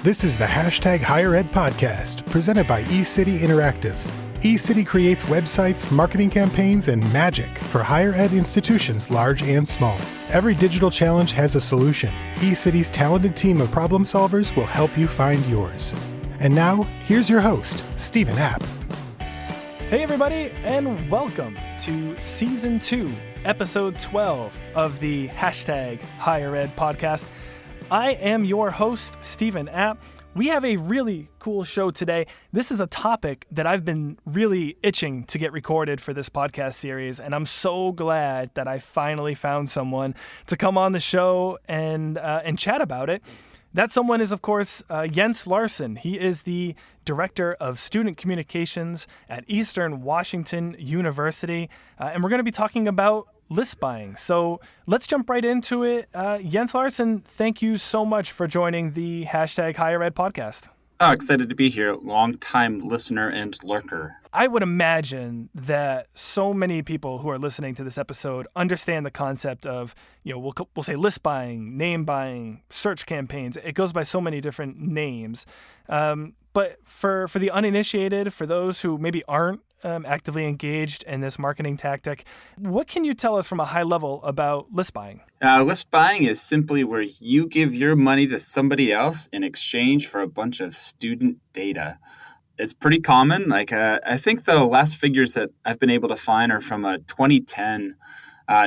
This is the Higher Ed podcast, presented by eCity Interactive. eCity creates websites, marketing campaigns, and magic for higher ed institutions large and small. Every digital challenge has a solution. eCity's talented team of problem solvers will help you find yours. And now, here's your host, Stephen App. Hey everybody, and welcome to Season 2, Episode 12 of the Higher Ed podcast. I am your host, Stephen App. We have a really cool show today. This is a topic that I've been really itching to get recorded for this podcast series, and I'm so glad that I finally found someone to come on the show and chat about it. That someone is, of course, Jens Larson. He is the Director of Student Communications at Eastern Washington University, and we're going to be talking about list buying. So let's jump right into it. Jens Larson, thank you so much for joining the Higher Ed podcast. Oh, excited to be here. Long-time listener and lurker. I would imagine that so many people who are listening to this episode understand the concept of, we'll say list buying, name buying, search campaigns. It goes by so many different names. But for the uninitiated, for those who maybe aren't actively engaged in this marketing tactic, what can you tell us from a high level about list buying? List buying is simply where you give your money to somebody else in exchange for a bunch of student data. It's pretty common. I think the last figures that I've been able to find are from a 2010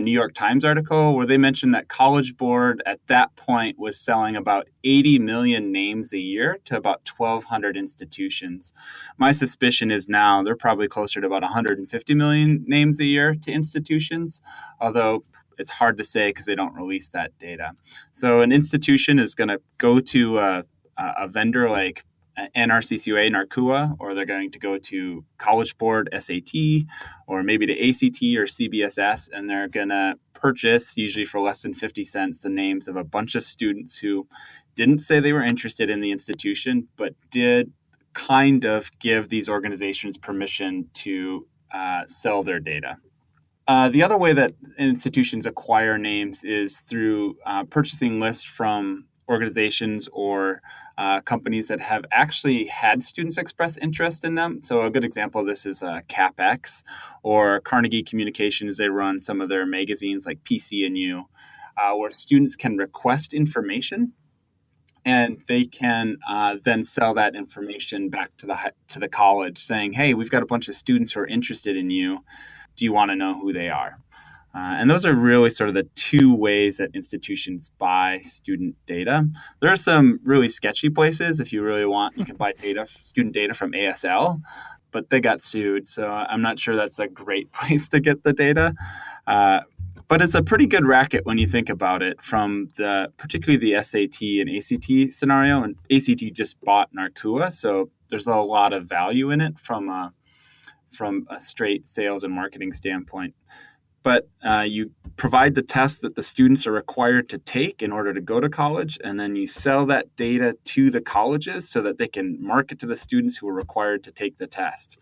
New York Times article where they mentioned that College Board at that point was selling about 80 million names a year to about 1,200 institutions. My suspicion is now they're probably closer to about 150 million names a year to institutions, although it's hard to say because they don't release that data. So an institution is going to go to a vendor like NRCCUA, NARCUA, or they're going to go to College Board, SAT, or maybe to ACT or CBSS, and they're going to purchase, usually for less than 50 cents, the names of a bunch of students who didn't say they were interested in the institution, but did kind of give these organizations permission to sell their data. The other way that institutions acquire names is through purchasing lists from organizations or companies that have actually had students express interest in them. So a good example of this is CapX or Carnegie Communications. They run some of their magazines like PC and U, where students can request information, and they can then sell that information back to the college, saying, "Hey, we've got a bunch of students who are interested in you. Do you want to know who they are?" And those are really sort of the two ways that institutions buy student data. There are some really sketchy places. If you really want, you can buy student data from ASL, but they got sued. So I'm not sure that's a great place to get the data. But it's a pretty good racket when you think about it from particularly the SAT and ACT scenario. And ACT just bought NARCUA, so there's a lot of value in it from a straight sales and marketing standpoint. But you provide the test that the students are required to take in order to go to college, and then you sell that data to the colleges so that they can market to the students who are required to take the test.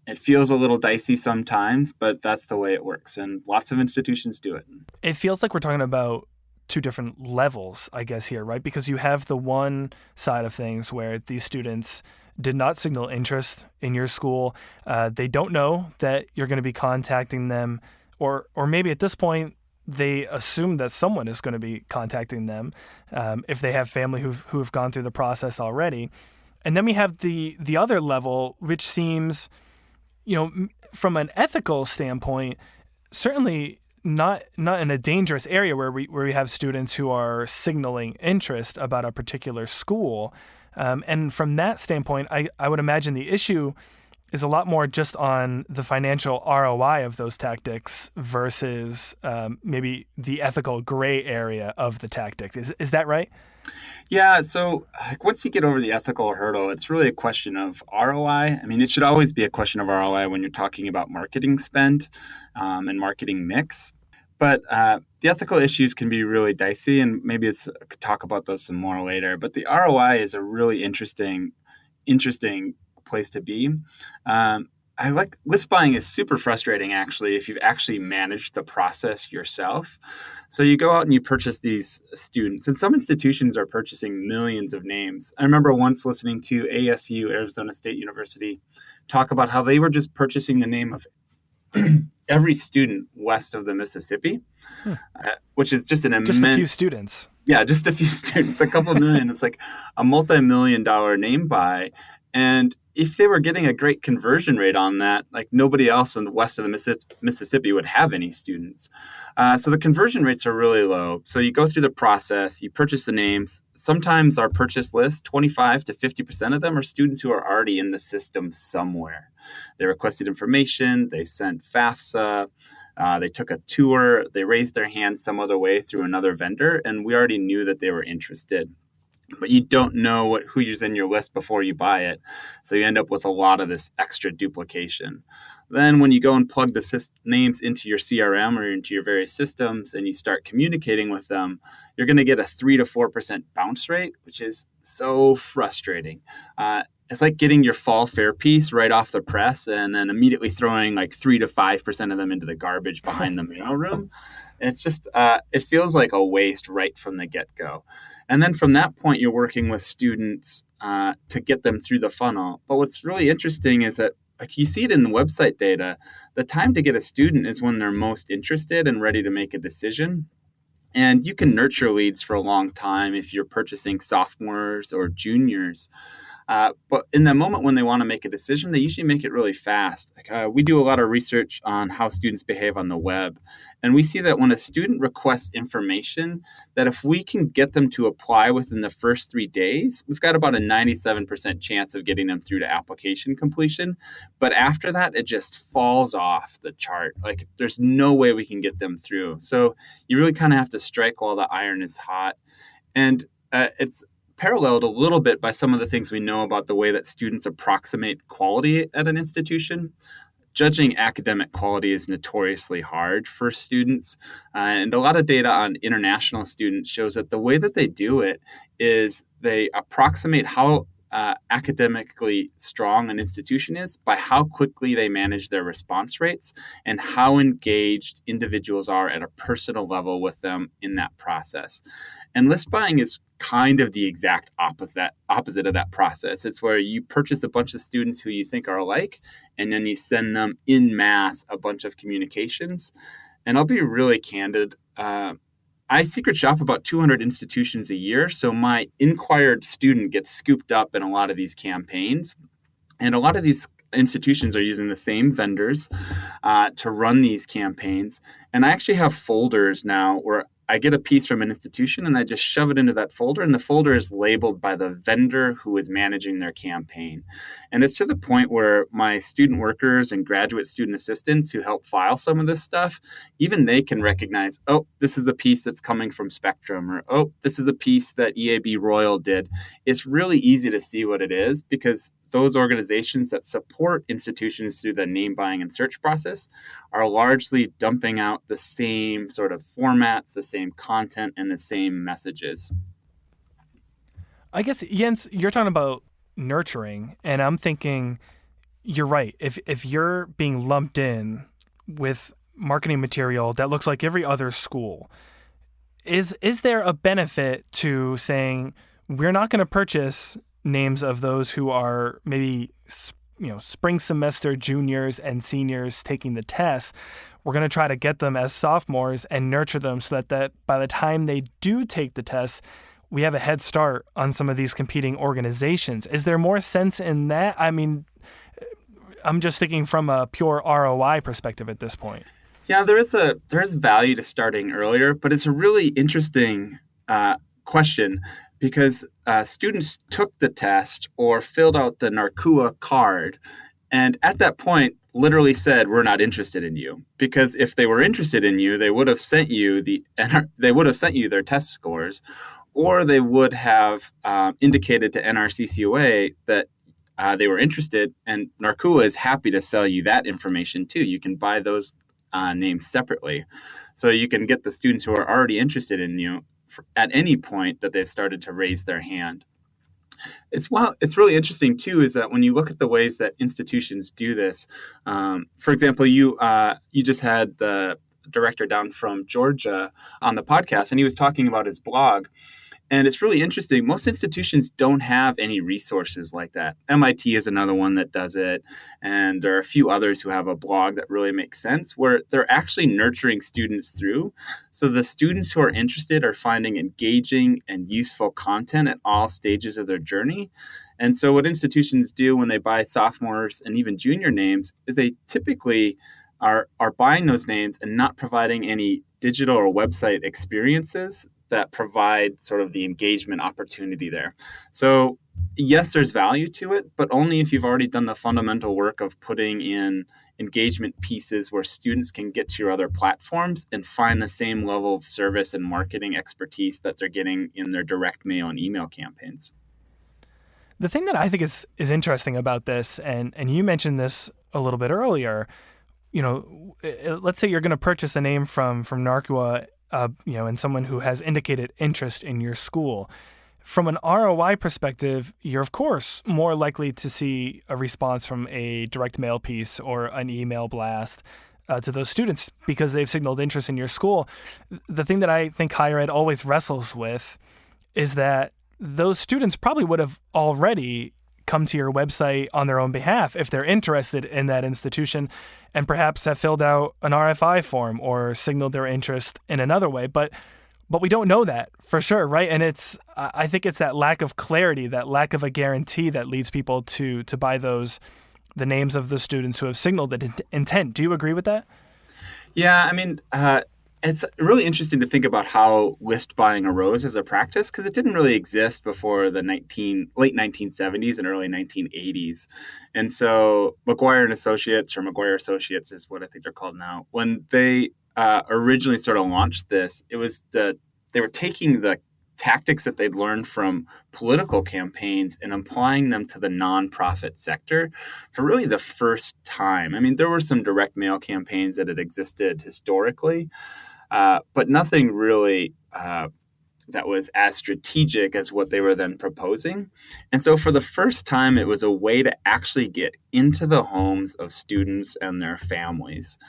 It feels a little dicey sometimes, but that's the way it works, and lots of institutions do it. It feels like we're talking about two different levels, I guess, here, right? Because you have the one side of things where these students did not signal interest in your school. They don't know that you're going to be contacting them. Or maybe at this point, they assume that someone is going to be contacting them if they have family who've gone through the process already. And then we have the other level, which seems, from an ethical standpoint, certainly not in a dangerous area where we have students who are signaling interest about a particular school. And from that standpoint, I would imagine the issue is a lot more just on the financial ROI of those tactics versus maybe the ethical gray area of the tactic. Is that right? Yeah, so once you get over the ethical hurdle, it's really a question of ROI. I mean, it should always be a question of ROI when you're talking about marketing spend and marketing mix. But the ethical issues can be really dicey, and maybe I could talk about those some more later. But the ROI is a really interesting place to be. I like list buying is super frustrating actually if you've actually managed the process yourself. So you go out and you purchase these students, and some institutions are purchasing millions of names. I remember once listening to ASU, Arizona State University, talk about how they were just purchasing the name of every student west of the Mississippi, which is just an immense. Just a few students. Yeah, just a few students, a couple million. It's like a multi-million-dollar name buy. And if they were getting a great conversion rate on that, like nobody else in the west of the Mississippi would have any students. So the conversion rates are really low. So you go through the process, you purchase the names. Sometimes our purchase list, 25 to 50% of them are students who are already in the system somewhere. They requested information, they sent FAFSA, they took a tour, they raised their hand some other way through another vendor, and we already knew that they were interested. But you don't know who's in your list before you buy it. So you end up with a lot of this extra duplication. Then when you go and plug the names into your CRM or into your various systems and you start communicating with them, you're going to get a 3 to 4% bounce rate, which is so frustrating. It's like getting your fall fair piece right off the press and then immediately throwing like 3 to 5% of them into the garbage behind the mailroom. It's just, it feels like a waste right from the get-go. And then from that point, you're working with students to get them through the funnel. But what's really interesting is that, like you see it in the website data, the time to get a student is when they're most interested and ready to make a decision. And you can nurture leads for a long time if you're purchasing sophomores or juniors. But in the moment when they want to make a decision, they usually make it really fast. We do a lot of research on how students behave on the web. And we see that when a student requests information, that if we can get them to apply within the first 3 days, we've got about a 97% chance of getting them through to application completion. But after that, it just falls off the chart. Like there's no way we can get them through. So you really kind of have to strike while the iron is hot. And it's paralleled a little bit by some of the things we know about the way that students approximate quality at an institution. Judging academic quality is notoriously hard for students. And a lot of data on international students shows that the way that they do it is they approximate how academically strong an institution is by how quickly they manage their response rates and how engaged individuals are at a personal level with them in that process. And list buying is kind of the exact opposite of that process. It's where you purchase a bunch of students who you think are alike, and then you send them en masse a bunch of communications. And I'll be really candid. I secret shop about 200 institutions a year, so my inquired student gets scooped up in a lot of these campaigns. And a lot of these institutions are using the same vendors to run these campaigns. And I actually have folders now where I get a piece from an institution and I just shove it into that folder, and the folder is labeled by the vendor who is managing their campaign. And it's to the point where my student workers and graduate student assistants who help file some of this stuff, even they can recognize, oh, this is a piece that's coming from Spectrum, or oh, this is a piece that EAB Royal did. It's really easy to see what it is because those organizations that support institutions through the name buying and search process are largely dumping out the same sort of formats, the same content, and the same messages. I guess, Jens, you're talking about nurturing, and I'm thinking you're right. If you're being lumped in with marketing material that looks like every other school, is there a benefit to saying we're not going to purchase names of those who are maybe spring semester juniors and seniors taking the test? We're going to try to get them as sophomores and nurture them so that by the time they do take the test, we have a head start on some of these competing organizations. Is there more sense in that? I mean, I'm just thinking from a pure ROI perspective at this point. Yeah, there is value to starting earlier, but it's a really interesting question because students took the test or filled out the NARCUA card, and at that point literally said, we're not interested in you. Because if they were interested in you, they would have sent you their test scores, or they would have indicated to NRCCOA that they were interested, and NARCUA is happy to sell you that information too. You can buy those names separately. So you can get the students who are already interested in you at any point that they've started to raise their hand. It's really interesting too. Is that when you look at the ways that institutions do this, for example, you just had the director down from Georgia on the podcast, and he was talking about his blog. And it's really interesting. Most institutions don't have any resources like that. MIT is another one that does it. And there are a few others who have a blog that really makes sense, where they're actually nurturing students through. So the students who are interested are finding engaging and useful content at all stages of their journey. And so what institutions do when they buy sophomores and even junior names is they typically are buying those names and not providing any digital or website experiences that provide sort of the engagement opportunity there. So yes, there's value to it, but only if you've already done the fundamental work of putting in engagement pieces where students can get to your other platforms and find the same level of service and marketing expertise that they're getting in their direct mail and email campaigns. The thing that I think is interesting about this, and you mentioned this a little bit earlier, let's say you're going to purchase a name from Narqua, and someone who has indicated interest in your school. From an ROI perspective, you're of course more likely to see a response from a direct mail piece or an email blast to those students because they've signaled interest in your school. The thing that I think higher ed always wrestles with is that those students probably would have already come to your website on their own behalf if they're interested in that institution and perhaps have filled out an RFI form or signaled their interest in another way. But we don't know that for sure, right? And I think it's that lack of clarity, that lack of a guarantee that leads people to buy the names of the students who have signaled the intent. Do you agree with that? Yeah, I mean, it's really interesting to think about how list buying arose as a practice because it didn't really exist before the late 1970s and early 1980s. And so McGuire and Associates, or McGuire Associates is what I think they're called now, when they originally sort of launched this, they were taking the tactics that they'd learned from political campaigns and applying them to the nonprofit sector for really the first time. I mean, there were some direct mail campaigns that had existed historically, but nothing really that was as strategic as what they were then proposing. And so for the first time, it was a way to actually get into the homes of students and their families.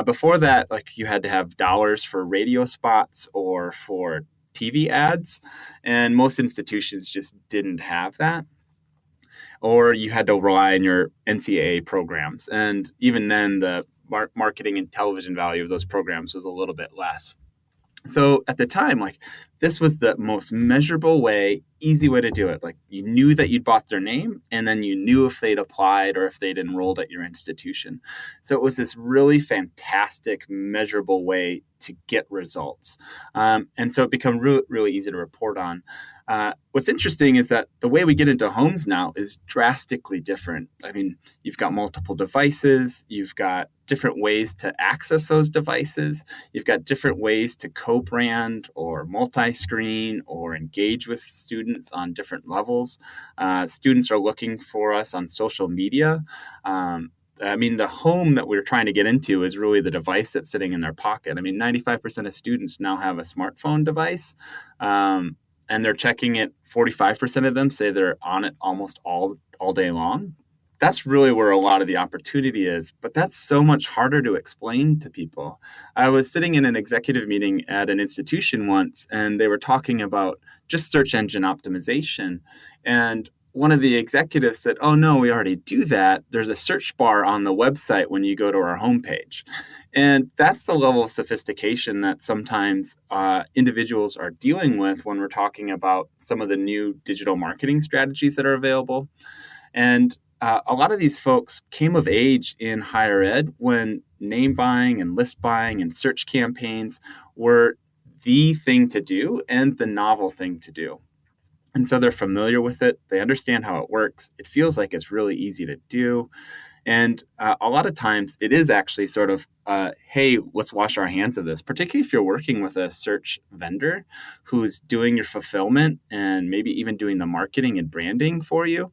Before that, you had to have dollars for radio spots or for TV ads, and most institutions just didn't have that. Or you had to rely on your NCAA programs. And even then, the marketing and television value of those programs was a little bit less. So at the time, this was the most measurable way, easy way to do it. You knew that you'd bought their name, and then you knew if they'd applied or if they'd enrolled at your institution. So it was this really fantastic, measurable way to get results. And so it became really, really easy to report on. What's interesting is that the way we get into homes now is drastically different. I mean, you've got multiple devices, you've got different ways to access those devices, you've got different ways to co-brand or multi-screen or engage with students on different levels. Students are looking for us on social media. I mean, the home that we're trying to get into is really the device that's sitting in their pocket. I mean, 95% of students now have a smartphone device. And they're checking it. 45% of them say they're on it almost all day long. That's really where a lot of the opportunity is, but that's so much harder to explain to people. I was sitting in an executive meeting at an institution once, and they were talking about just search engine optimization. And one of the executives said, "Oh, no, we already do that. There's a search bar on the website when you go to our homepage." And that's the level of sophistication that sometimes individuals are dealing with when we're talking about some of the new digital marketing strategies that are available. And a lot of these folks came of age in higher ed when name buying and list buying and search campaigns were the thing to do and the novel thing to do. And so they're familiar with it. They understand how it works. It feels like it's really easy to do. And a lot of times it is actually sort of, hey, let's wash our hands of this, particularly if you're working with a search vendor who's doing your fulfillment and maybe even doing the marketing and branding for you.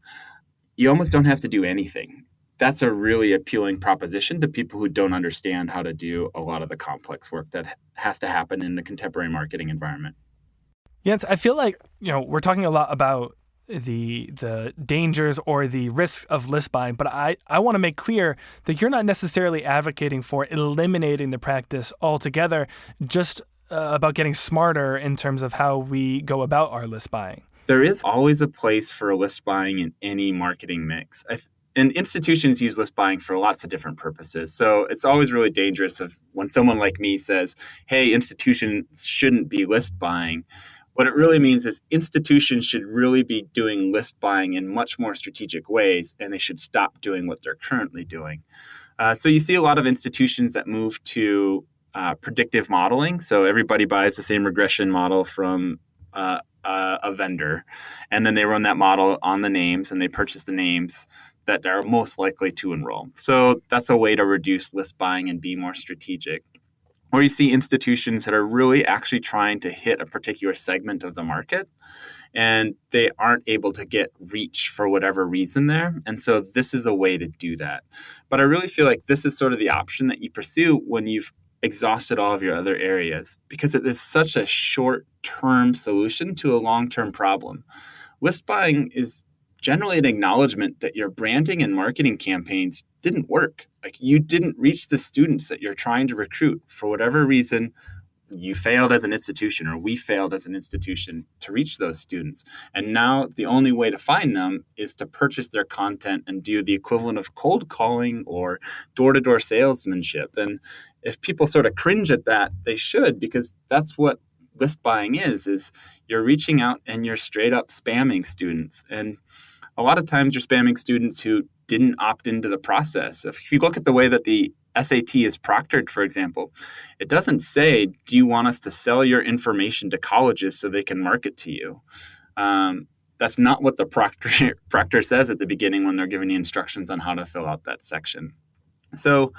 You almost don't have to do anything. That's a really appealing proposition to people who don't understand how to do a lot of the complex work that has to happen in the contemporary marketing environment. Yeah, I feel like, we're talking a lot about the dangers or the risks of list buying, but I want to make clear that you're not necessarily advocating for eliminating the practice altogether, just about getting smarter in terms of how we go about our list buying. There is always a place for list buying in any marketing mix. And institutions use list buying for lots of different purposes. So it's always really dangerous when someone like me says, hey, institutions shouldn't be list buying. What it really means is institutions should really be doing list buying in much more strategic ways, and they should stop doing what they're currently doing. So you see a lot of institutions that move to predictive modeling. So everybody buys the same regression model from a vendor, and then they run that model on the names, and they purchase the names that are most likely to enroll. So that's a way to reduce list buying and be more strategic. Or you see institutions that are really actually trying to hit a particular segment of the market, and they aren't able to get reach for whatever reason there. And so this is a way to do that. But I really feel like this is sort of the option that you pursue when you've exhausted all of your other areas, because it is such a short-term solution to a long-term problem. List buying is generally an acknowledgement that your branding and marketing campaigns didn't work. Like, you didn't reach the students that you're trying to recruit. For whatever reason, you failed as an institution, or we failed as an institution to reach those students. And now the only way to find them is to purchase their content and do the equivalent of cold calling or door-to-door salesmanship. And if people sort of cringe at that, they should, because that's what list buying is you're reaching out and you're straight up spamming students. And a lot of times you're spamming students who didn't opt into the process. If you look at the way that the SAT is proctored, for example, it doesn't say, do you want us to sell your information to colleges so they can market to you? That's not what the proctor says at the beginning when they're giving you instructions on how to fill out that section. So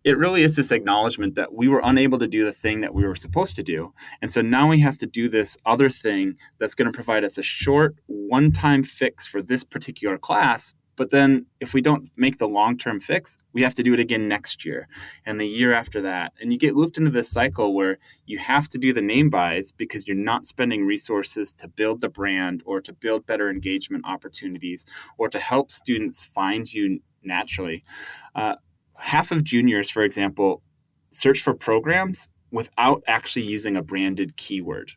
it really is this acknowledgement that we were unable to do the thing that we were supposed to do. And so now we have to do this other thing that's going to provide us a short one-time fix for this particular class. But then if we don't make the long-term fix, we have to do it again next year and the year after that. And you get looped into this cycle where you have to do the name buys because you're not spending resources to build the brand or to build better engagement opportunities or to help students find you naturally. Half of juniors, for example, search for programs without actually using a branded keyword,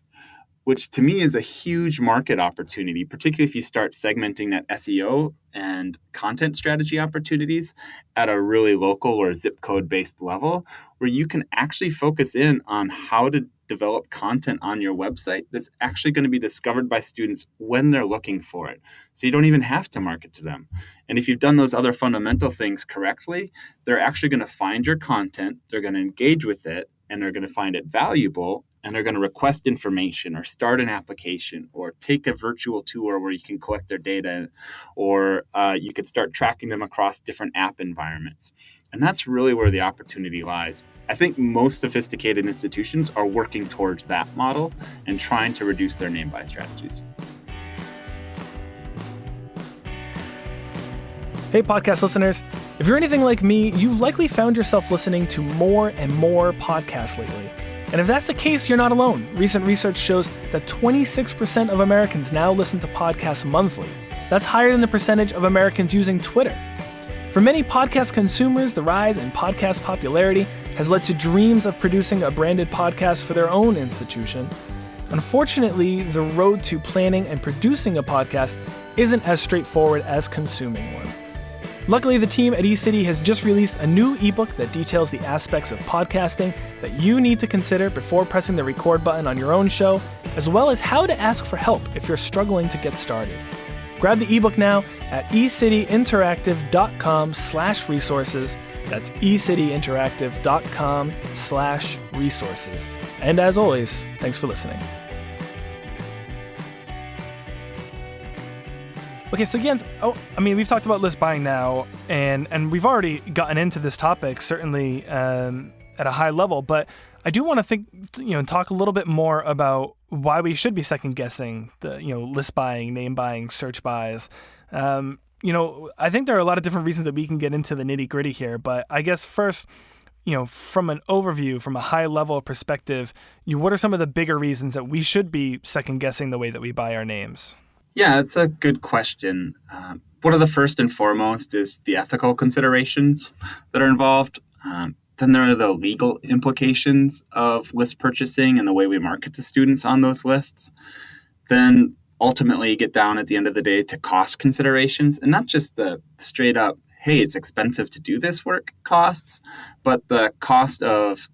which to me is a huge market opportunity, particularly if you start segmenting that SEO and content strategy opportunities at a really local or zip code based level, where you can actually focus in on how to develop content on your website that's actually going to be discovered by students when they're looking for it. So you don't even have to market to them. And if you've done those other fundamental things correctly, they're actually going to find your content, they're going to engage with it, and they're going to find it valuable, and they're going to request information or start an application or take a virtual tour where you can collect their data, or you could start tracking them across different app environments. And that's really where the opportunity lies. I think most sophisticated institutions are working towards that model and trying to reduce their name buy strategies. Hey, podcast listeners. If you're anything like me, you've likely found yourself listening to more and more podcasts lately. And if that's the case, you're not alone. Recent research shows that 26% of Americans now listen to podcasts monthly. That's higher than the percentage of Americans using Twitter. For many podcast consumers, the rise in podcast popularity has led to dreams of producing a branded podcast for their own institution. Unfortunately, the road to planning and producing a podcast isn't as straightforward as consuming one. Luckily, the team at eCity has just released a new ebook that details the aspects of podcasting that you need to consider before pressing the record button on your own show, as well as how to ask for help if you're struggling to get started. Grab the ebook now at ecityinteractive.com/resources. That's ecityinteractive.com/resources. And as always, thanks for listening. Okay, so Jens, we've talked about list buying now, and we've already gotten into this topic, certainly at a high level, but I do want to talk a little bit more about why we should be second guessing the, list buying, name buying, search buys. I think there are a lot of different reasons that we can get into the nitty gritty here, but I guess first, from an overview, from a high level perspective, what are some of the bigger reasons that we should be second guessing the way that we buy our names? Yeah, it's a good question. One of the first and foremost is the ethical considerations that are involved. Then there are the legal implications of list purchasing and the way we market to students on those lists. Then ultimately you get down at the end of the day to cost considerations, and not just the straight up, hey, it's expensive to do this work costs, but the cost of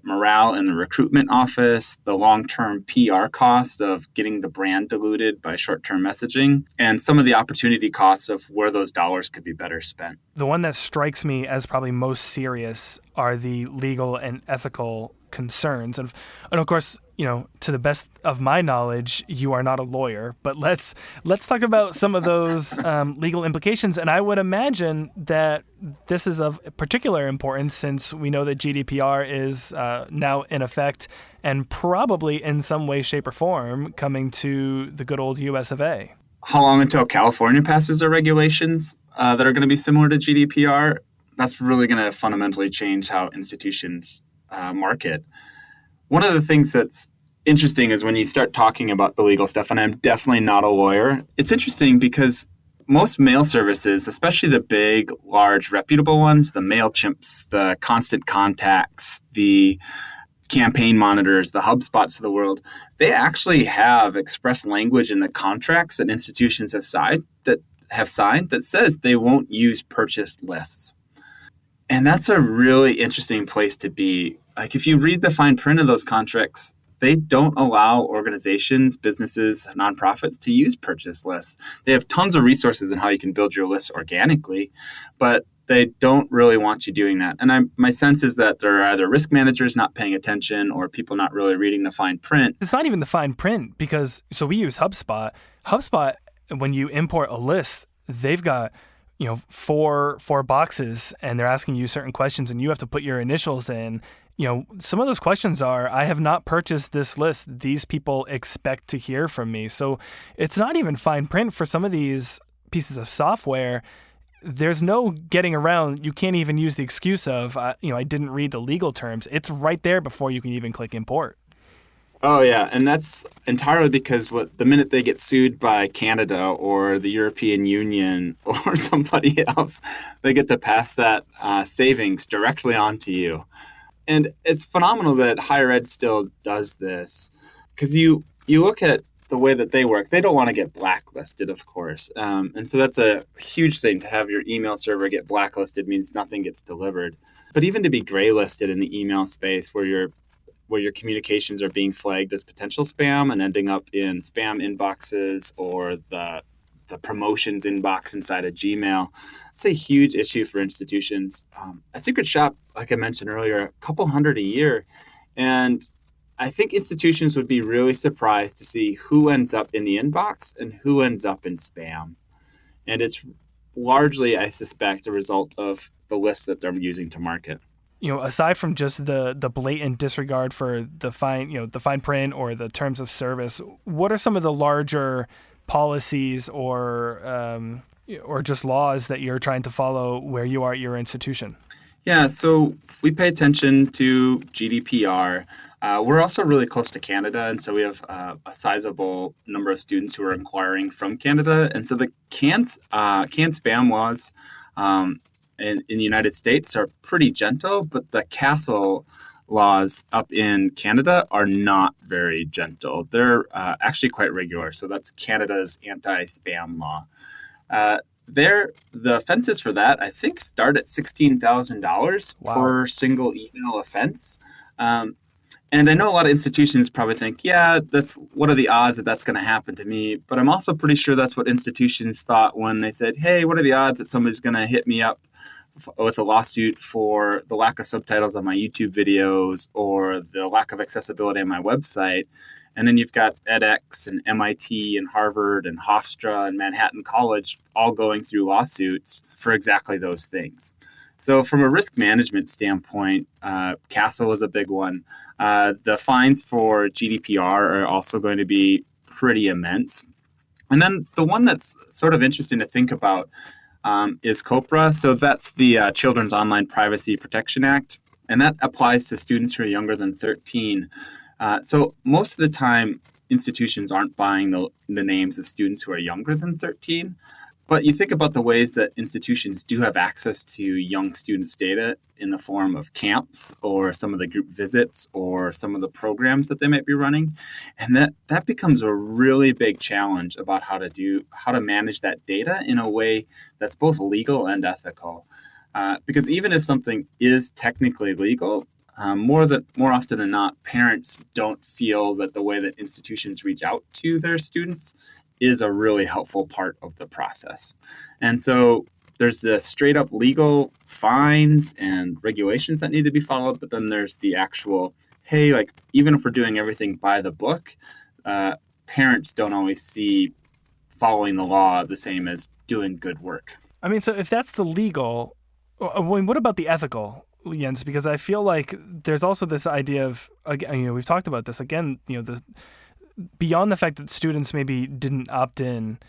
morale in the recruitment office, the long-term PR cost of getting the brand diluted by short-term messaging, and some of the opportunity costs of where those dollars could be better spent. The one that strikes me as probably most serious are the legal and ethical concerns. And of course, to the best of my knowledge, you are not a lawyer, but let's talk about some of those legal implications. And I would imagine that this is of particular importance since we know that GDPR is now in effect and probably in some way, shape, or form coming to the good old US of A. How long until California passes their regulations that are going to be similar to GDPR? That's really going to fundamentally change how institutions market. One of the things that's interesting is when you start talking about the legal stuff, and I'm definitely not a lawyer, it's interesting because most mail services, especially the big, large, reputable ones, the MailChimps, the Constant Contacts, the Campaign Monitors, the HubSpots of the world, they actually have express language in the contracts that institutions have signed that says they won't use purchased lists. And that's a really interesting place to be. Like if you read the fine print of those contracts, they don't allow organizations, businesses, nonprofits to use purchase lists. They have tons of resources in how you can build your lists organically, but they don't really want you doing that. And my sense is that there are either risk managers not paying attention or people not really reading the fine print. It's not even the fine print because, so we use HubSpot. HubSpot, when you import a list, they've got four boxes and they're asking you certain questions and you have to put your initials in. Some of those questions are, I have not purchased this list. These people expect to hear from me. So it's not even fine print for some of these pieces of software. There's no getting around. You can't even use the excuse of, I didn't read the legal terms. It's right there before you can even click import. Oh, yeah. And that's entirely because the minute they get sued by Canada or the European Union or somebody else, they get to pass that savings directly onto you. And it's phenomenal that higher ed still does this because you look at the way that they work. They don't want to get blacklisted, of course. And so that's a huge thing. To have your email server get blacklisted means nothing gets delivered. But even to be graylisted in the email space where your communications are being flagged as potential spam and ending up in spam inboxes or the promotions inbox inside of Gmail, it's a huge issue for institutions. A secret shop, like I mentioned earlier, a couple hundred a year. And I think institutions would be really surprised to see who ends up in the inbox and who ends up in spam. And it's largely, I suspect, a result of the list that they're using to market. Aside from just the blatant disregard for the fine print or the terms of service, what are some of the larger policies or just laws that you're trying to follow where you are at your institution? Yeah, so we pay attention to GDPR. We're also really close to Canada, and so we have a sizable number of students who are inquiring from Canada. And so the canned spam laws in the United States are pretty gentle, but the CASL laws up in Canada are not very gentle. They're actually quite regular. So that's Canada's anti-spam law. The offenses for that, I think, start at $16,000 per single email offense. And I know a lot of institutions probably think, yeah, what are the odds that that's going to happen to me? But I'm also pretty sure that's what institutions thought when they said, hey, what are the odds that somebody's going to hit me up with a lawsuit for the lack of subtitles on my YouTube videos or the lack of accessibility on my website? And then you've got edX and MIT and Harvard and Hofstra and Manhattan College all going through lawsuits for exactly those things. So from a risk management standpoint, CASL is a big one. The fines for GDPR are also going to be pretty immense. And then the one that's sort of interesting to think about is COPRA. So that's the Children's Online Privacy Protection Act. And that applies to students who are younger than 13. So most of the time, institutions aren't buying the names of students who are younger than 13. But you think about the ways that institutions do have access to young students' data in the form of camps or some of the group visits or some of the programs that they might be running. And that becomes a really big challenge about how to manage that data in a way that's both legal and ethical. Because even if something is technically legal, more often than not, parents don't feel that the way that institutions reach out to their students is a really helpful part of the process. And so there's the straight up legal fines and regulations that need to be followed, but then there's the actual, hey, like even if we're doing everything by the book, parents don't always see following the law the same as doing good work. I mean, so if that's the legal, what about the ethical, Jens? Because I feel like there's also this idea of, again, we've talked about this again, beyond the fact that students maybe didn't opt in,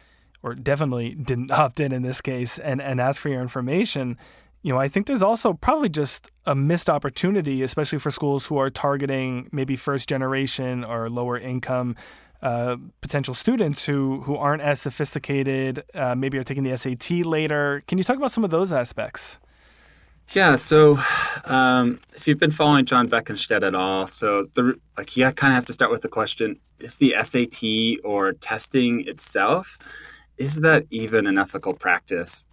or definitely didn't opt in this case, and ask for your information, I think there's also probably just a missed opportunity, especially for schools who are targeting maybe first generation or lower income potential students who aren't as sophisticated, maybe are taking the SAT later. Can you talk about some of those aspects? Yeah, so if you've been following John Beckenstedt at all, so you kind of have to start with the question, is the SAT or testing itself, is that even an ethical practice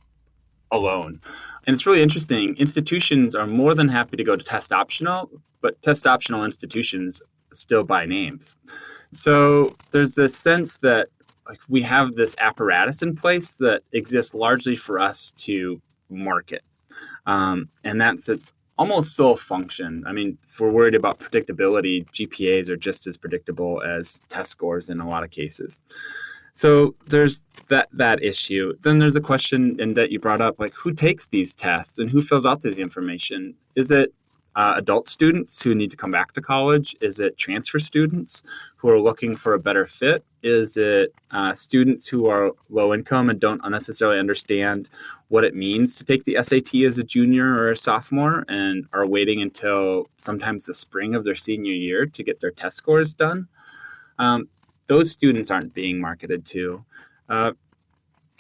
alone? And it's really interesting. Institutions are more than happy to go to test optional, but test optional institutions still buy names. So there's this sense that we have this apparatus in place that exists largely for us to market. And that's its almost sole function. I mean, if we're worried about predictability, GPAs are just as predictable as test scores in a lot of cases. So there's that issue. Then there's a question that you brought up, like who takes these tests and who fills out this information? Is it adult students who need to come back to college? Is it transfer students who are looking for a better fit? Is it students who are low income and don't necessarily understand what it means to take the SAT as a junior or a sophomore and are waiting until sometimes the spring of their senior year to get their test scores done? Those students aren't being marketed to.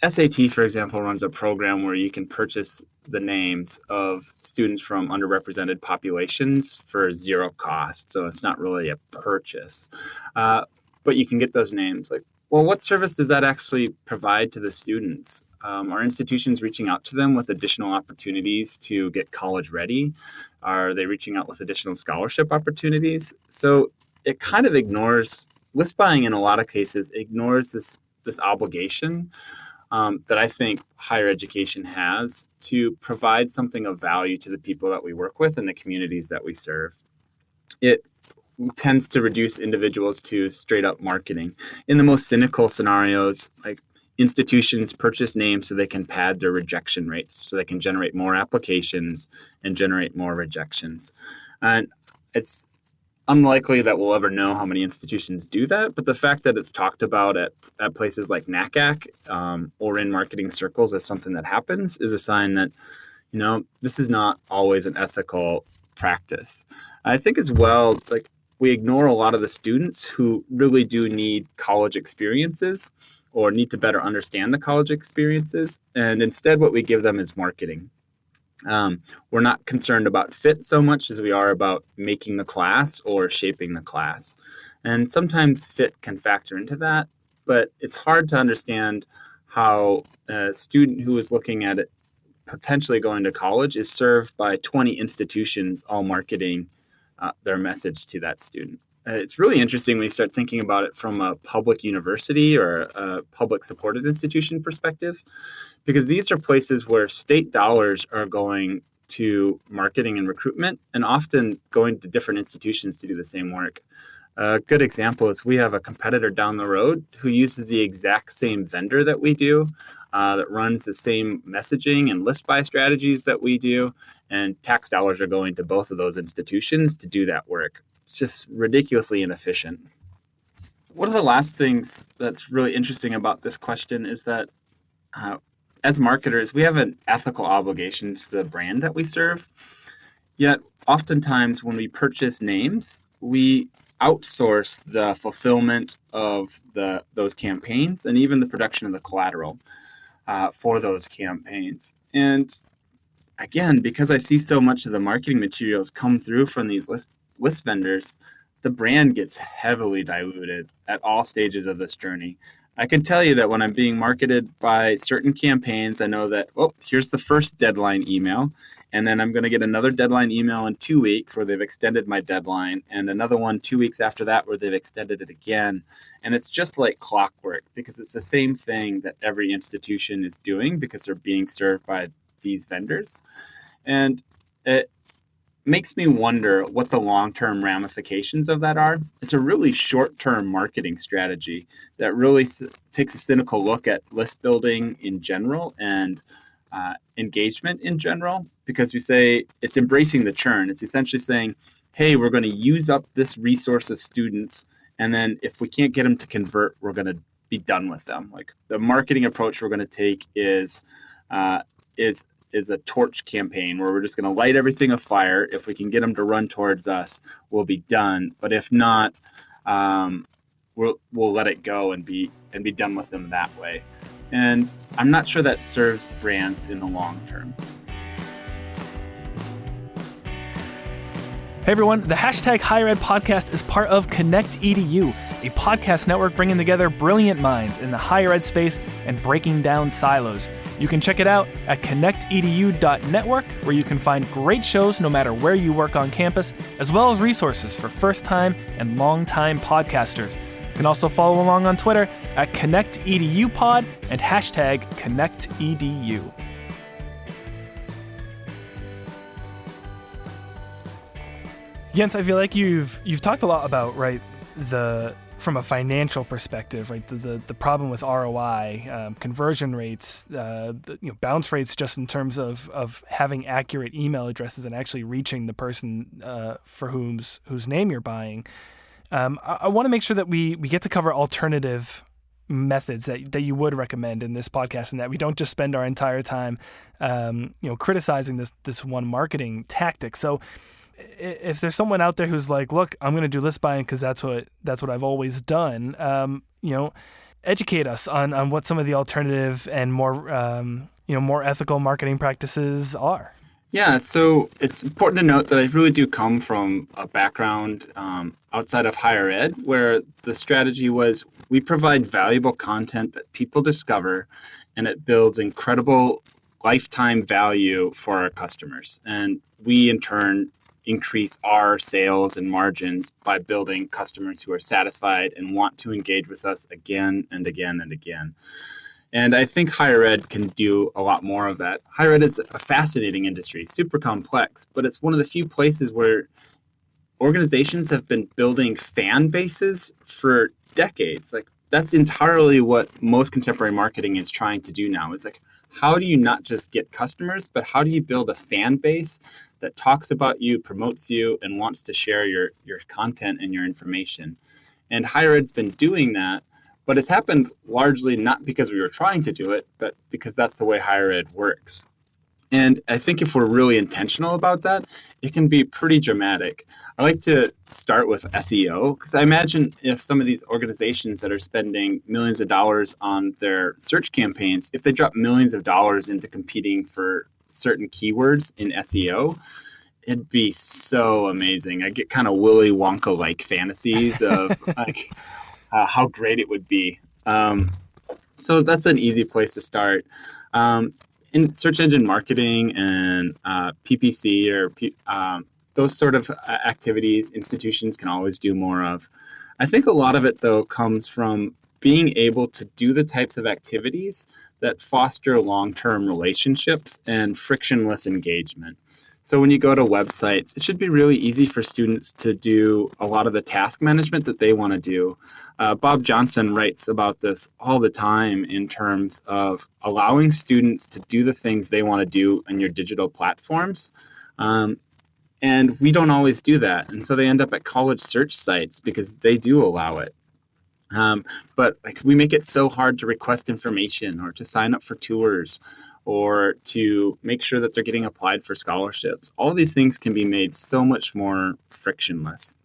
SAT, for example, runs a program where you can purchase the names of students from underrepresented populations for zero cost. So it's not really a purchase. But you can get those names. Like, well, what service does that actually provide to the students? Are institutions reaching out to them with additional opportunities to get college ready? Are they reaching out with additional scholarship opportunities? So it kind of ignores, list buying in a lot of cases ignores this obligation that I think higher education has to provide something of value to the people that we work with and the communities that we serve. It tends to reduce individuals to straight up marketing. In the most cynical scenarios, like institutions purchase names so they can pad their rejection rates, so they can generate more applications and generate more rejections. And it's unlikely that we'll ever know how many institutions do that, but the fact that it's talked about at places like NACAC or in marketing circles as something that happens is a sign that, this is not always an ethical practice. I think as well, like we ignore a lot of the students who really do need college experiences or need to better understand the college experiences, and instead what we give them is marketing. We're not concerned about fit so much as we are about making the class or shaping the class. And sometimes fit can factor into that, but it's hard to understand how a student who is looking at it potentially going to college is served by 20 institutions all marketing their message to that student. It's really interesting when you start thinking about it from a public university or a public supported institution perspective, because these are places where state dollars are going to marketing and recruitment and often going to different institutions to do the same work. A good example is we have a competitor down the road who uses the exact same vendor that we do, that runs the same messaging and list buy strategies that we do, and tax dollars are going to both of those institutions to do that work. It's just ridiculously inefficient. One of the last things that's really interesting about this question is that as marketers, we have an ethical obligation to the brand that we serve. Yet, oftentimes when we purchase names, we outsource the fulfillment of those campaigns and even the production of the collateral for those campaigns. And again, because I see so much of the marketing materials come through from these list vendors, the brand gets heavily diluted at all stages of this journey. I can tell you that when I'm being marketed by certain campaigns, I know that, here's the first deadline email, and then I'm going to get another deadline email in 2 weeks where they've extended my deadline, and another one 2 weeks after that where they've extended it again. And it's just like clockwork, because it's the same thing that every institution is doing because they're being served by these vendors. And it makes me wonder what the long-term ramifications of that are. It's a really short-term marketing strategy that really takes a cynical look at list building in general and engagement in general, because we say it's embracing the churn. It's essentially saying, hey, we're going to use up this resource of students, and then if we can't get them to convert, we're going to be done with them. Like, the marketing approach we're going to take is a torch campaign where we're just going to light everything afire. If we can get them to run towards us, we'll be done. But if not, we'll let it go and be done with them that way. And I'm not sure that serves brands in the long term. Hey everyone, the hashtag Higher Ed podcast is part of Connect EDU, a podcast network bringing together brilliant minds in the higher ed space and breaking down silos. You can check it out at connectedu.network, where you can find great shows no matter where you work on campus, as well as resources for first-time and long-time podcasters. You can also follow along on Twitter at ConnectEDUPod and hashtag ConnectEDU. Jens, I feel like you've talked a lot about, right, from a financial perspective, right, the problem with ROI, conversion rates, bounce rates, just in terms of having accurate email addresses and actually reaching the person for whose name you're buying. I want to make sure that we get to cover alternative methods that you would recommend in this podcast, and that we don't just spend our entire time criticizing this one marketing tactic. So if there's someone out there who's like, look, I'm going to do list buying because that's what I've always done, educate us on what some of the alternative and more ethical marketing practices are. Yeah, so it's important to note that I really do come from a background outside of higher ed, where the strategy was we provide valuable content that people discover, and it builds incredible lifetime value for our customers. And we, in turn, increase our sales and margins by building customers who are satisfied and want to engage with us again and again and again. And I think higher ed can do a lot more of that. Higher ed is a fascinating industry, super complex, but it's one of the few places where organizations have been building fan bases for decades. Like, that's entirely what most contemporary marketing is trying to do now. It's like, how do you not just get customers, but how do you build a fan base that talks about you, promotes you, and wants to share your content and your information? And higher ed's been doing that, but it's happened largely not because we were trying to do it, but because that's the way higher ed works. And I think if we're really intentional about that, it can be pretty dramatic. I like to start with SEO, because I imagine if some of these organizations that are spending millions of dollars on their search campaigns, if they drop millions of dollars into competing for certain keywords in SEO, it'd be so amazing. I get kind of Willy Wonka-like fantasies of like how great it would be. So that's an easy place to start. In search engine marketing and PPC or those sort of activities, institutions can always do more of. I think a lot of it, though, comes from being able to do the types of activities that foster long-term relationships and frictionless engagement. So when you go to websites, it should be really easy for students to do a lot of the task management that they want to do. Bob Johnson writes about this all the time in terms of allowing students to do the things they want to do on your digital platforms. And we don't always do that. And so they end up at college search sites because they do allow it. But we make it so hard to request information or to sign up for tours or to make sure that they're getting applied for scholarships. All of these things can be made so much more frictionless.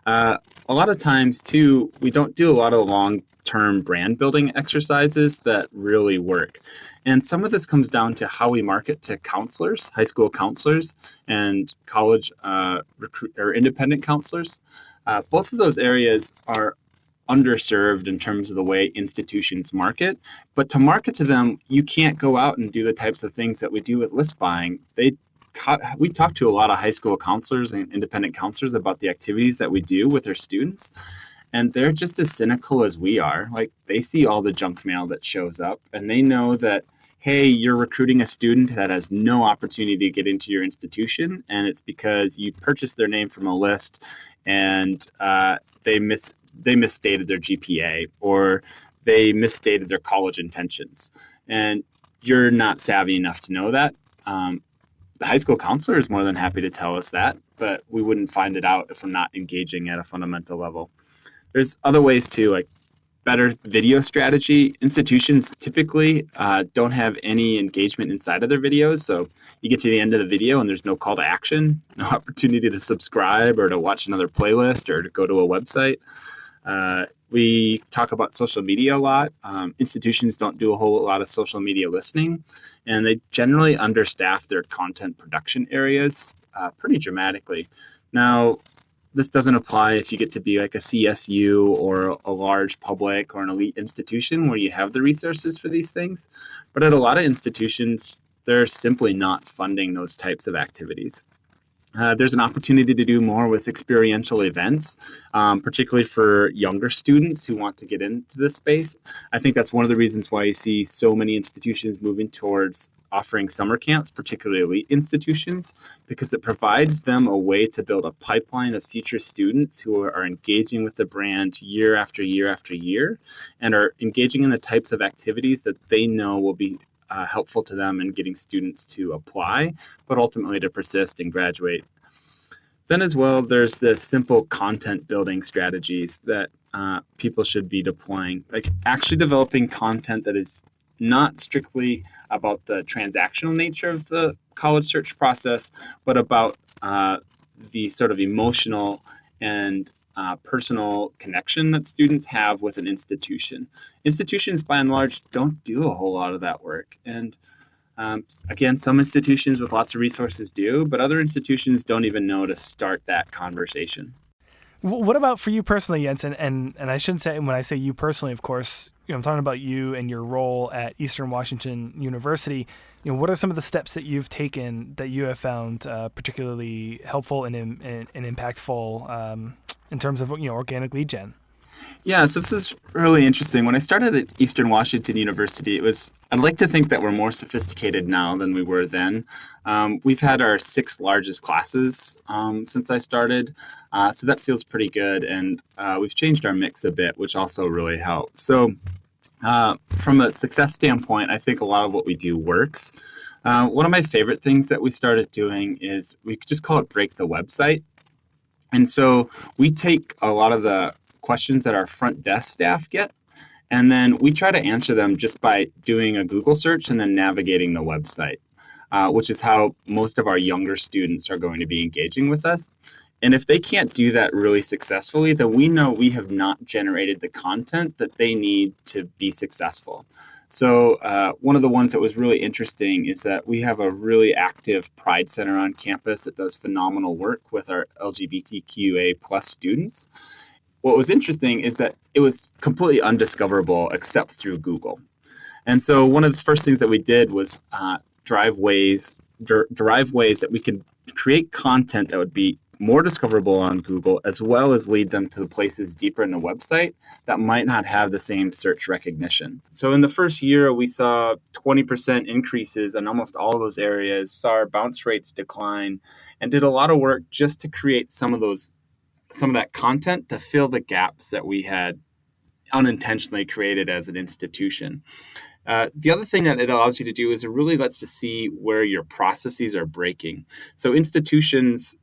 A lot of times, too, we don't do a lot of long-term brand building exercises that really work. And some of this comes down to how we market to counselors, high school counselors, and college or independent counselors. Both of those areas are underserved in terms of the way institutions market. But to market to them, you can't go out and do the types of things that we do with list buying. We talk to a lot of high school counselors and independent counselors about the activities that we do with their students. And they're just as cynical as we are. Like, they see all the junk mail that shows up, and they know that, hey, you're recruiting a student that has no opportunity to get into your institution, and it's because you purchased their name from a list, and they misstated their GPA, or they misstated their college intentions, and you're not savvy enough to know that. The high school counselor is more than happy to tell us that, but we wouldn't find it out if we're not engaging at a fundamental level. There's other ways too, like better video strategy. Institutions typically don't have any engagement inside of their videos. So you get to the end of the video and there's no call to action, no opportunity to subscribe or to watch another playlist or to go to a website. We talk about social media a lot. Institutions don't do a whole lot of social media listening, and they generally understaff their content production areas pretty dramatically. Now, this doesn't apply if you get to be like a CSU or a large public or an elite institution where you have the resources for these things. But at a lot of institutions, they're simply not funding those types of activities. There's an opportunity to do more with experiential events, particularly for younger students who want to get into this space. I think that's one of the reasons why you see so many institutions moving towards offering summer camps, particularly elite institutions, because it provides them a way to build a pipeline of future students who are engaging with the brand year after year after year, and are engaging in the types of activities that they know will be helpful to them in getting students to apply, but ultimately to persist and graduate. Then as well, there's the simple content building strategies that people should be deploying, like actually developing content that is not strictly about the transactional nature of the college search process, but about the sort of emotional and personal connection that students have with an institution. Institutions, by and large, don't do a whole lot of that work. And again, some institutions with lots of resources do, but other institutions don't even know to start that conversation. What about for you personally, Jens? And I shouldn't say, when I say you personally, of course, I'm talking about you and your role at Eastern Washington University. What are some of the steps that you've taken that you have found particularly helpful and impactful in terms of organic lead gen? Yeah, so this is really interesting. When I started at Eastern Washington University, I'd like to think that we're more sophisticated now than we were then. We've had our 6 largest classes since I started, so that feels pretty good. And we've changed our mix a bit, which also really helps. So from a success standpoint, I think a lot of what we do works. One of my favorite things that we started doing is we just call it break the website. And so we take a lot of the questions that our front desk staff get, and then we try to answer them just by doing a Google search and then navigating the website, which is how most of our younger students are going to be engaging with us. And if they can't do that really successfully, then we know we have not generated the content that they need to be successful. So one of the ones that was really interesting is that we have a really active Pride Center on campus that does phenomenal work with our LGBTQA plus students. What was interesting is that it was completely undiscoverable except through Google. And so one of the first things that we did was derive ways that we could create content that would be more discoverable on Google, as well as lead them to the places deeper in the website that might not have the same search recognition. So in the first year, we saw 20% increases in almost all of those areas, saw our bounce rates decline, and did a lot of work just to create some of that content to fill the gaps that we had unintentionally created as an institution. The other thing that it allows you to do is it really lets you see where your processes are breaking. So institutions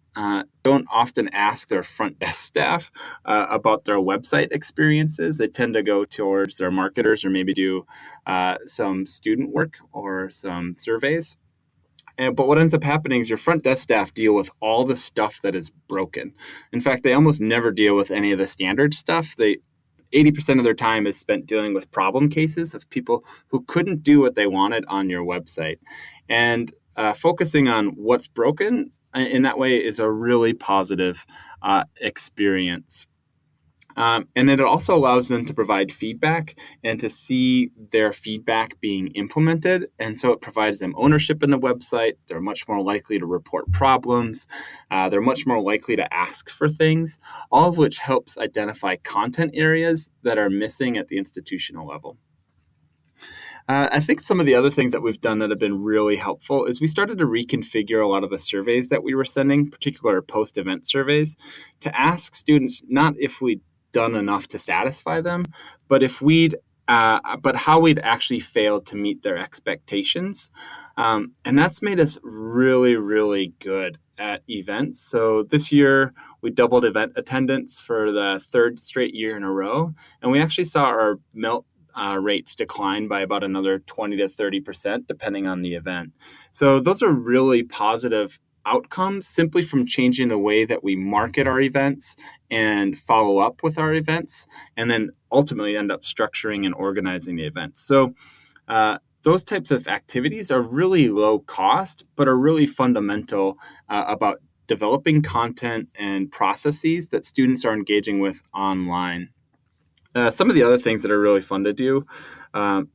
don't often ask their front desk staff about their website experiences. They tend to go towards their marketers or maybe do some student work or some surveys. But what ends up happening is your front desk staff deal with all the stuff that is broken. In fact, they almost never deal with any of the standard stuff. 80% of their time is spent dealing with problem cases of people who couldn't do what they wanted on your website. And focusing on what's broken in that way is a really positive experience. And it also allows them to provide feedback and to see their feedback being implemented. And so it provides them ownership in the website. They're much more likely to report problems. They're much more likely to ask for things, all of which helps identify content areas that are missing at the institutional level. I think some of the other things that we've done that have been really helpful is we started to reconfigure a lot of the surveys that we were sending, particular post-event surveys, to ask students not if we'd done enough to satisfy them, but but how we'd actually failed to meet their expectations. And that's made us really, really good at events. So this year, we doubled event attendance for the third straight year in a row. And we actually saw our melt rates decline by about another 20 to 30%, depending on the event. So those are really positive outcomes simply from changing the way that we market our events and follow up with our events, and then ultimately end up structuring and organizing the events. So those types of activities are really low cost, but are really fundamental about developing content and processes that students are engaging with online. Some of the other things that are really fun to do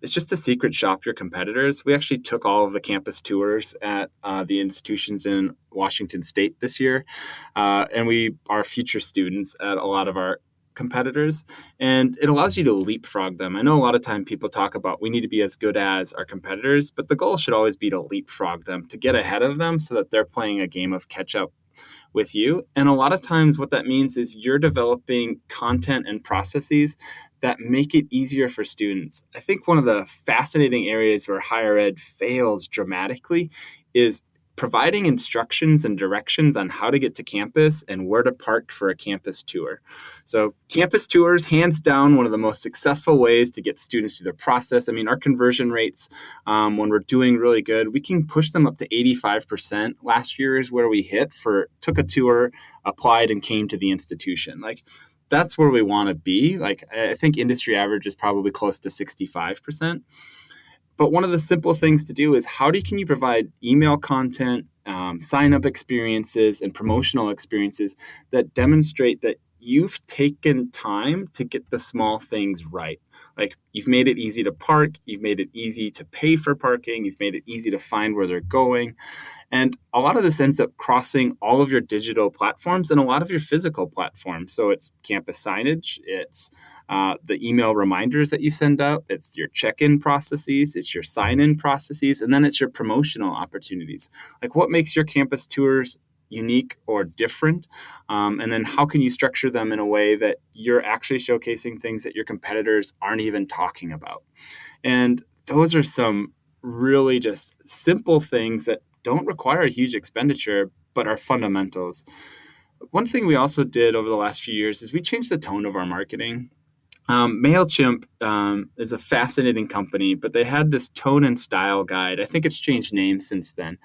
is just to secret shop your competitors. We actually took all of the campus tours at the institutions in Washington State this year, and we are future students at a lot of our competitors, and it allows you to leapfrog them. I know a lot of time people talk about we need to be as good as our competitors, but the goal should always be to leapfrog them, to get ahead of them so that they're playing a game of catch up with you. And a lot of times what that means is you're developing content and processes that make it easier for students. I think one of the fascinating areas where higher ed fails dramatically is providing instructions and directions on how to get to campus and where to park for a campus tour. So campus tours, hands down, one of the most successful ways to get students through the process. I mean, our conversion rates, when we're doing really good, we can push them up to 85%. Last year is where we took a tour, applied, and came to the institution. Like, that's where we want to be. Like, I think industry average is probably close to 65%. But one of the simple things to do is can you provide email content, sign-up experiences, and promotional experiences that demonstrate that you've taken time to get the small things right. Like, you've made it easy to park, you've made it easy to pay for parking, you've made it easy to find where they're going. And a lot of this ends up crossing all of your digital platforms and a lot of your physical platforms. So it's campus signage, it's the email reminders that you send out, it's your check-in processes, it's your sign-in processes, and then it's your promotional opportunities. Like, what makes your campus tours unique or different? And then how can you structure them in a way that you're actually showcasing things that your competitors aren't even talking about? And those are some really just simple things that don't require a huge expenditure, but are fundamentals. One thing we also did over the last few years is we changed the tone of our marketing. MailChimp is a fascinating company, but they had this tone and style guide. I think it's changed names since then.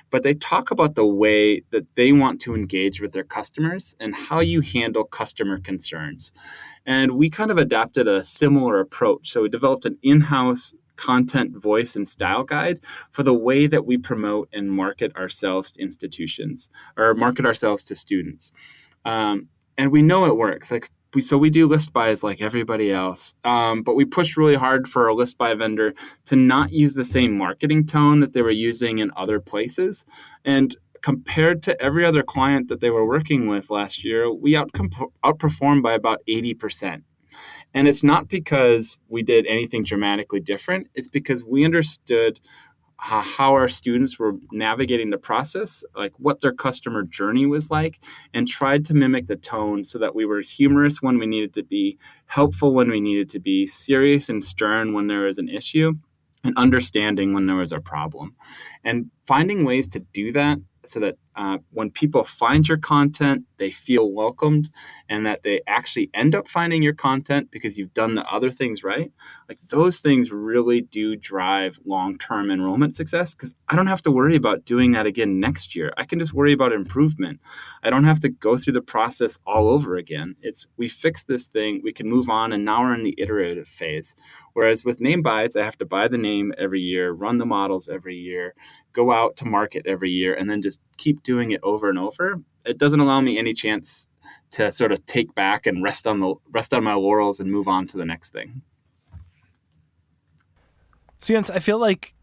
But they talk about the way that they want to engage with their customers and how you handle customer concerns. And we kind of adapted a similar approach. So we developed an in-house content, voice, and style guide for the way that we promote and market ourselves to institutions or market ourselves to students. And we know it works. We do list buys like everybody else, but we pushed really hard for a list buy vendor to not use the same marketing tone that they were using in other places. And compared to every other client that they were working with last year, we outperformed by about 80%. And it's not because we did anything dramatically different. It's because we understood how our students were navigating the process, like what their customer journey was like, and tried to mimic the tone so that we were humorous when we needed to be, helpful when we needed to be, serious and stern when there was an issue, and understanding when there was a problem. And finding ways to do that so that when people find your content, they feel welcomed, and that they actually end up finding your content because you've done the other things right. Like those things really do drive long-term enrollment success, because I don't have to worry about doing that again next year. I can just worry about improvement. I don't have to go through the process all over again. We fixed this thing, we can move on, and now we're in the iterative phase. Whereas with name bites, I have to buy the name every year, run the models every year, go out to market every year, and then just keep doing it over and over. It doesn't allow me any chance to sort of take back and rest on my laurels and move on to the next thing. So Jens, I feel like,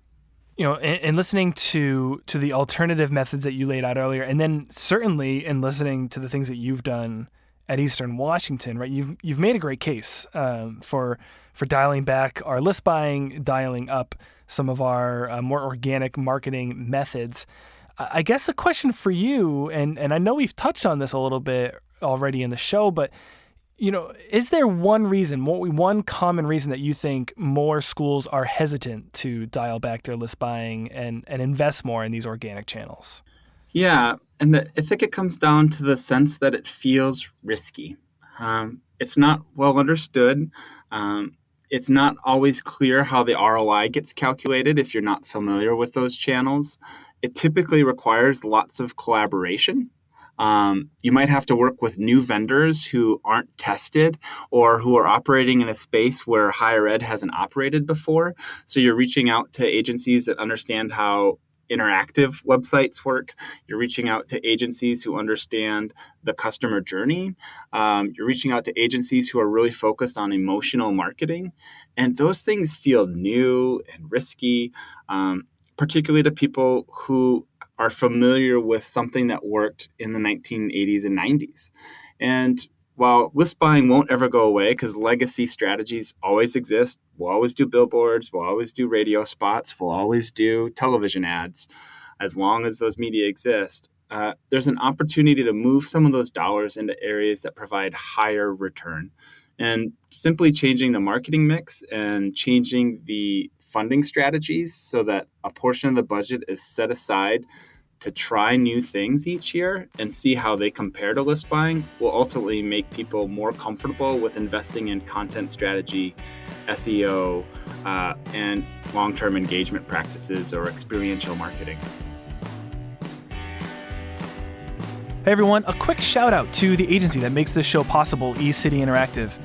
in listening to the alternative methods that you laid out earlier, and then certainly in listening to the things that you've done at Eastern Washington, right? You've made a great case for dialing back our list buying, dialing up some of our more organic marketing methods. I guess the question for you, and I know we've touched on this a little bit already in the show, but is there one common reason that you think more schools are hesitant to dial back their list buying and invest more in these organic channels? Yeah, and I think it comes down to the sense that it feels risky. It's not well understood. It's not always clear how the ROI gets calculated if you're not familiar with those channels. It typically requires lots of collaboration. You might have to work with new vendors who aren't tested or who are operating in a space where higher ed hasn't operated before. So you're reaching out to agencies that understand how interactive websites work. You're reaching out to agencies who understand the customer journey. You're reaching out to agencies who are really focused on emotional marketing. And those things feel new and risky, particularly to people who are familiar with something that worked in the 1980s and 90s. And while list buying won't ever go away because legacy strategies always exist, we'll always do billboards, we'll always do radio spots, we'll always do television ads, as long as those media exist, there's an opportunity to move some of those dollars into areas that provide higher return. And simply changing the marketing mix and changing the funding strategies so that a portion of the budget is set aside to try new things each year and see how they compare to list buying will ultimately make people more comfortable with investing in content strategy, SEO, and long-term engagement practices or experiential marketing. Hey everyone, a quick shout out to the agency that makes this show possible, eCity Interactive.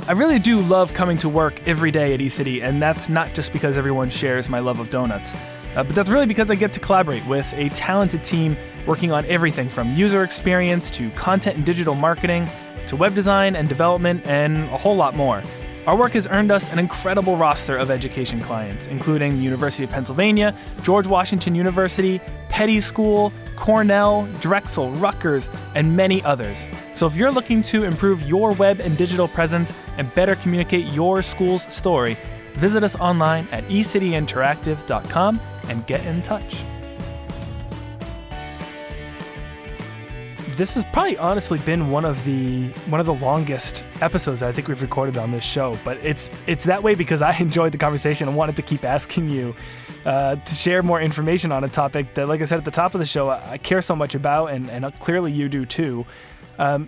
I really do love coming to work every day at eCity, and that's not just because everyone shares my love of donuts. But that's really because I get to collaborate with a talented team working on everything from user experience to content and digital marketing to web design and development and a whole lot more. Our work has earned us an incredible roster of education clients, including the University of Pennsylvania, George Washington University, Petty School, Cornell, Drexel, Rutgers, and many others. So if you're looking to improve your web and digital presence and better communicate your school's story, visit us online at ecityinteractive.com and get in touch. This has probably honestly been one of the longest episodes I think we've recorded on this show, but it's that way because I enjoyed the conversation and wanted to keep asking you to share more information on a topic that, like I said at the top of the show, I care so much about, and clearly you do too.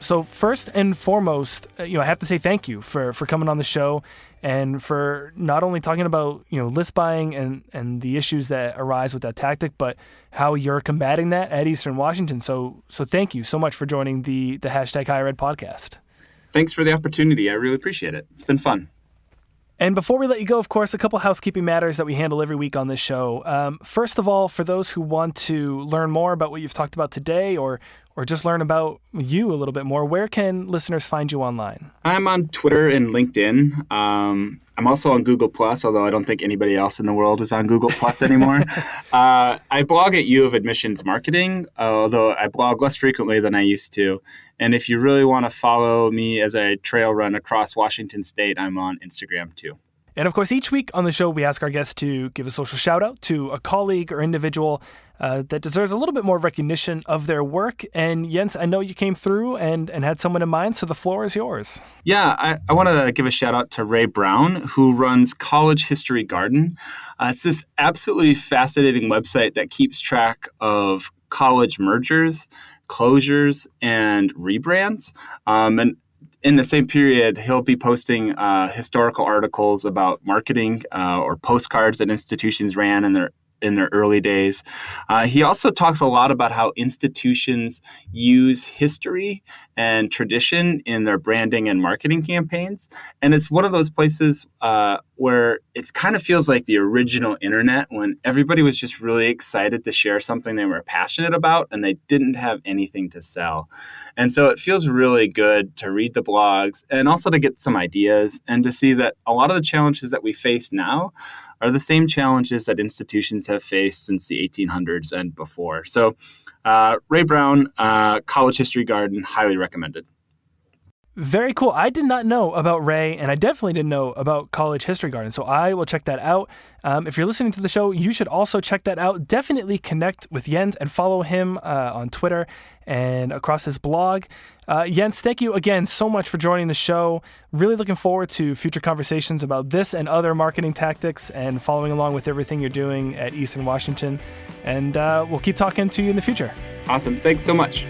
So first and foremost, I have to say thank you for coming on the show and for not only talking about list buying and the issues that arise with that tactic, but how you're combating that at Eastern Washington. So thank you so much for joining the hashtag Higher Ed podcast. Thanks for the opportunity. I really appreciate it. It's been fun. And before we let you go, of course, a couple housekeeping matters that we handle every week on this show. First of all, for those who want to learn more about what you've talked about today or just learn about you a little bit more, where can listeners find you online? I'm on Twitter and LinkedIn. I'm also on Google+, although I don't think anybody else in the world is on Google+ anymore. I blog at U of Admissions Marketing, although I blog less frequently than I used to. And if you really want to follow me as I trail run across Washington State, I'm on Instagram too. And of course, each week on the show, we ask our guests to give a social shout out to a colleague or individual that deserves a little bit more recognition of their work. And Jens, I know you came through and had someone in mind, so the floor is yours. Yeah, I want to give a shout out to Ray Brown, who runs College History Garden. It's this absolutely fascinating website that keeps track of college mergers, closures, and rebrands. And in the same period, he'll be posting historical articles about marketing or postcards that institutions ran in their early days. He also talks a lot about how institutions use history and tradition in their branding and marketing campaigns. And it's one of those places where it kind of feels like the original internet, when everybody was just really excited to share something they were passionate about and they didn't have anything to sell. And so it feels really good to read the blogs and also to get some ideas and to see that a lot of the challenges that we face now are the same challenges that institutions have faced since the 1800s and before. So Ray Brown, College History Garden, highly recommended. Very cool. I did not know about Ray, and I definitely didn't know about College History Garden, so I will check that out. If you're listening to the show, you should also check that out. Definitely connect with Jens and follow him on Twitter and across his blog. Jens, thank you again so much for joining the show. Really looking forward to future conversations about this and other marketing tactics and following along with everything you're doing at Eastern Washington. And we'll keep talking to you in the future. Awesome. Thanks so much.